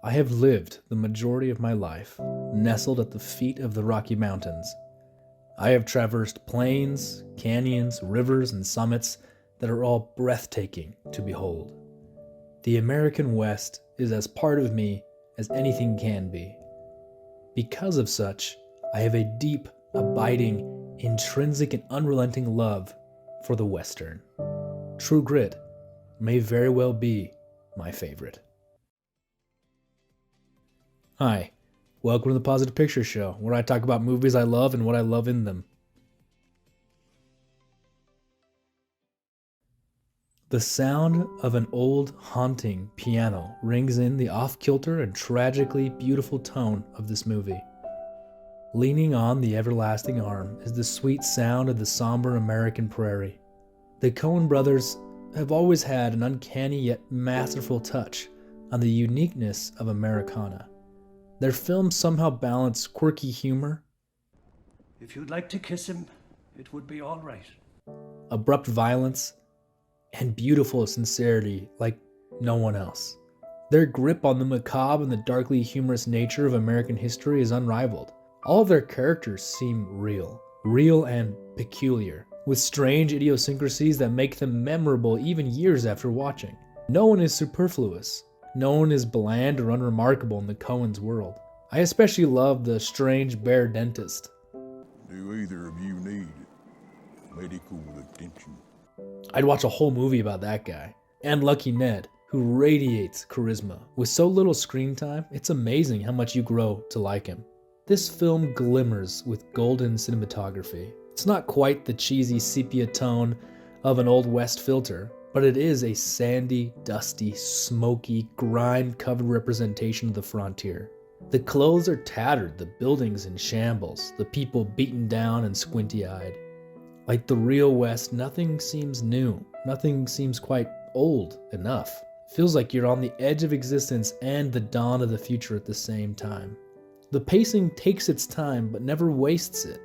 I have lived the majority of my life nestled at the feet of the Rocky Mountains. I have traversed plains, canyons, rivers, and summits that are all breathtaking to behold. The American West is as part of me as anything can be. Because of such, I have a deep, abiding, intrinsic, and unrelenting love for the Western. True Grit may very well be my favorite. Hi, welcome to the Positive Picture Show, where I talk about movies I love and what I love in them. The sound of an old, haunting piano rings in the off-kilter and tragically beautiful tone of this movie. Leaning on the everlasting arm is the sweet sound of the somber American prairie. The Coen Brothers have always had an uncanny yet masterful touch on the uniqueness of Americana. Their films somehow balance quirky humor, if you'd like to kiss him, it would be all right, abrupt violence, and beautiful sincerity like no one else. Their grip on the macabre and the darkly humorous nature of American history is unrivaled. All of their characters seem real and peculiar, with strange idiosyncrasies that make them memorable even years after watching. No one is superfluous. No one is bland or unremarkable in the Coens world. I especially love the strange bear dentist. Do either of you need medical attention? I'd watch a whole movie about that guy. And Lucky Ned, who radiates charisma. With so little screen time, it's amazing how much you grow to like him. This film glimmers with golden cinematography. It's not quite the cheesy sepia tone of an Old West filter, but it is a sandy, dusty, smoky, grime-covered representation of the frontier. The clothes are tattered, the buildings in shambles, the people beaten down and squinty-eyed. Like the real West, nothing seems new. Nothing seems quite old enough. It feels like you're on the edge of existence and the dawn of the future at the same time. The pacing takes its time, but never wastes it.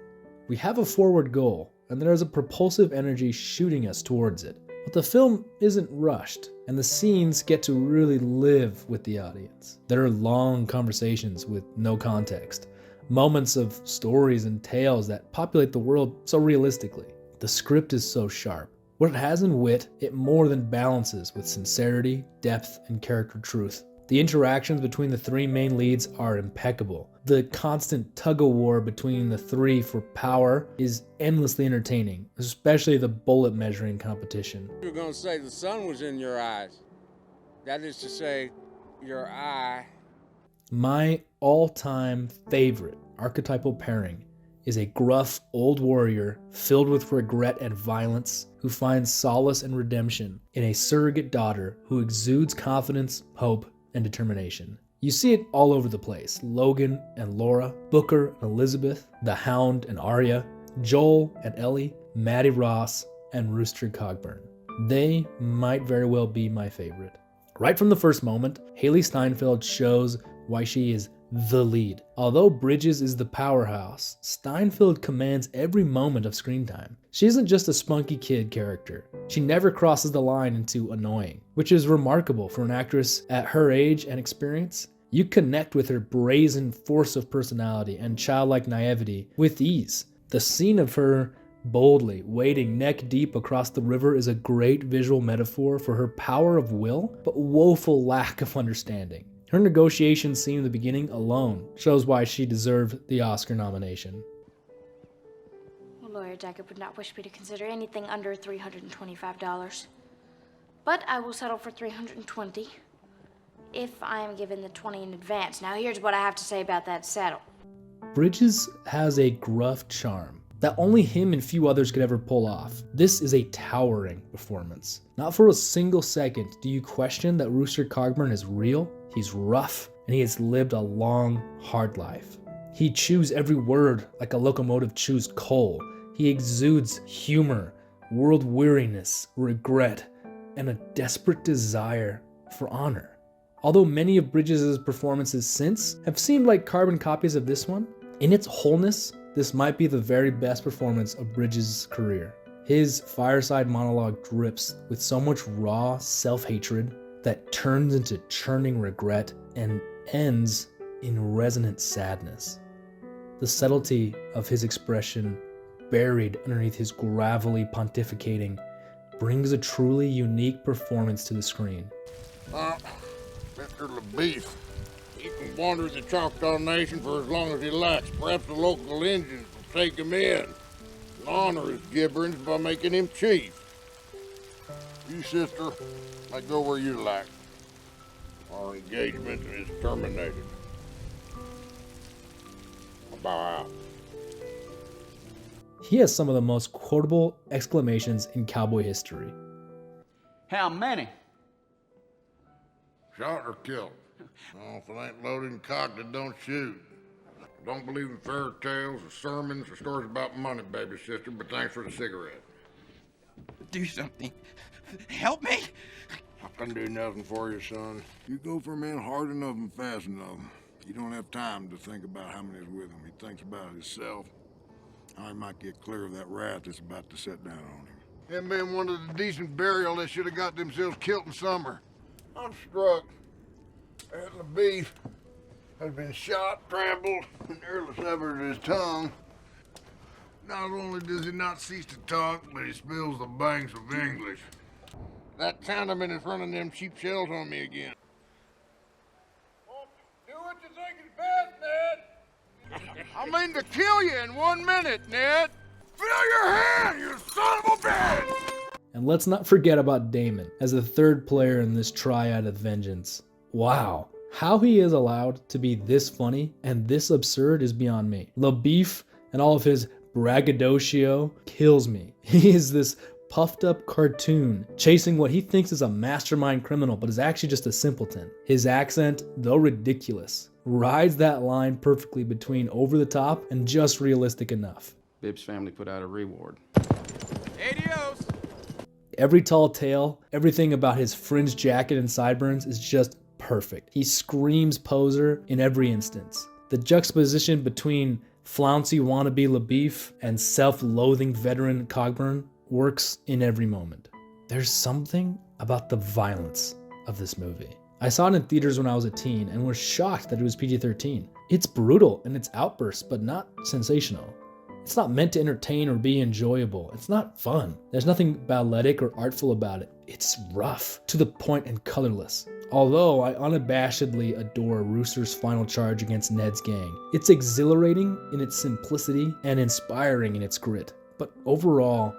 We have a forward goal, and there is a propulsive energy shooting us towards it. But the film isn't rushed, and the scenes get to really live with the audience. There are long conversations with no context, moments of stories and tales that populate the world so realistically. The script is so sharp. What it has in wit, it more than balances with sincerity, depth, and character truth. The interactions between the three main leads are impeccable. The constant tug-of-war between the three for power is endlessly entertaining, especially the bullet measuring competition. You were going to say the sun was in your eyes. That is to say, your eye. My all-time favorite archetypal pairing is a gruff old warrior filled with regret and violence who finds solace and redemption in a surrogate daughter who exudes confidence, hope, and determination. You see it all over the place. Logan and Laura, Booker and Elizabeth, the Hound and Arya, Joel and Ellie, Mattie Ross, and Rooster Cogburn. They might very well be my favorite. Right from the first moment, Hailee Steinfeld shows why she is the lead. Although Bridges is the powerhouse, Steinfeld commands every moment of screen time. She isn't just a spunky kid character. She never crosses the line into annoying, which is remarkable for an actress at her age and experience. You connect with her brazen force of personality and childlike naivety with ease. The scene of her boldly wading neck deep across the river is a great visual metaphor for her power of will, but woeful lack of understanding. Her negotiation scene in the beginning alone shows why she deserved the Oscar nomination. Lawyer Jacob would not wish me to consider anything under $325. But I will settle for $320 if I am given the $20 in advance. Now here's what I have to say about that settle. Bridges has a gruff charm that only him and few others could ever pull off. This is a towering performance. Not for a single second do you question that Rooster Cogburn is real. He's rough, and he has lived a long, hard life. He chews every word like a locomotive chews coal. He exudes humor, world weariness, regret, and a desperate desire for honor. Although many of Bridges' performances since have seemed like carbon copies of this one, in its wholeness, this might be the very best performance of Bridges' career. His fireside monologue drips with so much raw self-hatred that turns into churning regret and ends in resonant sadness. The subtlety of his expression, buried underneath his gravelly pontificating, brings a truly unique performance to the screen. Mr. LaBoeuf, he can wander the Choctaw Nation for as long as he likes. Perhaps the local Indians will take him in and honor his gibberings by making him chief. You, sister, may go where you like. Our engagement is terminated. I'll bow out. He has some of the most quotable exclamations in cowboy history. How many? Shot or killed? Oh, if it ain't loaded and cocked, it don't shoot. Don't believe in fairy tales or sermons or stories about money, baby sister, but thanks for the cigarette. Do something. Help me. I can do nothing for you, son. You go for a man hard enough and fast enough. You don't have time to think about how many's with him. He thinks about himself. How he might get clear of that wrath that's about to set down on him. Him being one of the decent burial that should have got themselves killed in summer. I'm struck. That LaBoeuf has been shot, trampled, and nearly severed his tongue. Not only does he not cease to talk, but he spills the banks of English. That Chinaman is running them cheap shells on me again. Do what you think is best, Ned. I mean to kill you in 1 minute, Ned. Fill your hand, you son of a bitch! And let's not forget about Damon as the third player in this triad of vengeance. Wow, how he is allowed to be this funny and this absurd is beyond me. LaBoeuf and all of his braggadocio kills me. He is this puffed up cartoon chasing what he thinks is a mastermind criminal but is actually just a simpleton. His accent, though ridiculous, rides that line perfectly between over the top and just realistic enough. Bibb's family put out a reward. Adios! Every tall tale, everything about his fringed jacket and sideburns is just perfect. He screams poser in every instance. The juxtaposition between flouncy wannabe LaBoeuf and self-loathing veteran Cogburn works in every moment. There's something about the violence of this movie. I saw it in theaters when I was a teen and was shocked that it was PG-13. It's brutal in its outbursts, but not sensational. It's not meant to entertain or be enjoyable. It's not fun. There's nothing balletic or artful about it. It's rough, to the point and colorless. Although I unabashedly adore Rooster's final charge against Ned's gang. It's exhilarating in its simplicity and inspiring in its grit. But overall,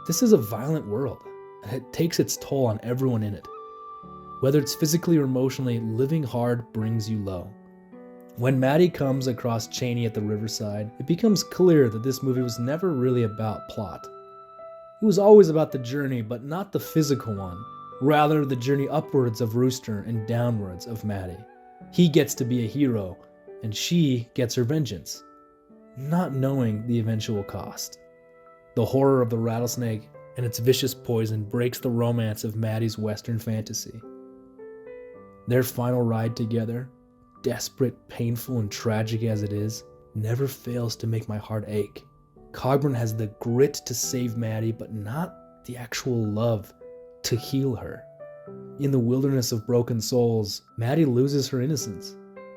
this is a violent world, and it takes its toll on everyone in it. Whether it's physically or emotionally, living hard brings you low. When Mattie comes across Chaney at the riverside, it becomes clear that this movie was never really about plot. It was always about the journey, but not the physical one. Rather, the journey upwards of Rooster and downwards of Mattie. He gets to be a hero, and she gets her vengeance, not knowing the eventual cost. The horror of the rattlesnake and its vicious poison breaks the romance of Mattie's Western fantasy. Their final ride together, desperate, painful, and tragic as it is, never fails to make my heart ache. Cogburn has the grit to save Mattie, but not the actual love to heal her. In the wilderness of broken souls, Mattie loses her innocence,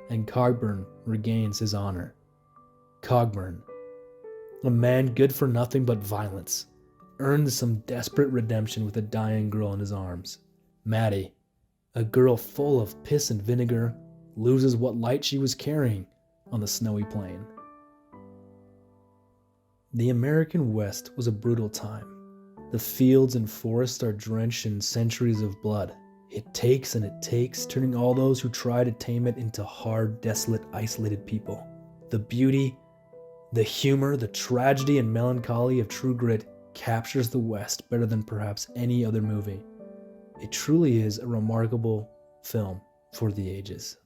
and Cogburn regains his honor. Cogburn, a man good for nothing but violence, earns some desperate redemption with a dying girl in his arms. Mattie, a girl full of piss and vinegar, loses what light she was carrying on the snowy plain. The American West was a brutal time. The fields and forests are drenched in centuries of blood. It takes and it takes, turning all those who try to tame it into hard, desolate, isolated people. The beauty, the humor, the tragedy and melancholy of True Grit captures the West better than perhaps any other movie. It truly is a remarkable film for the ages.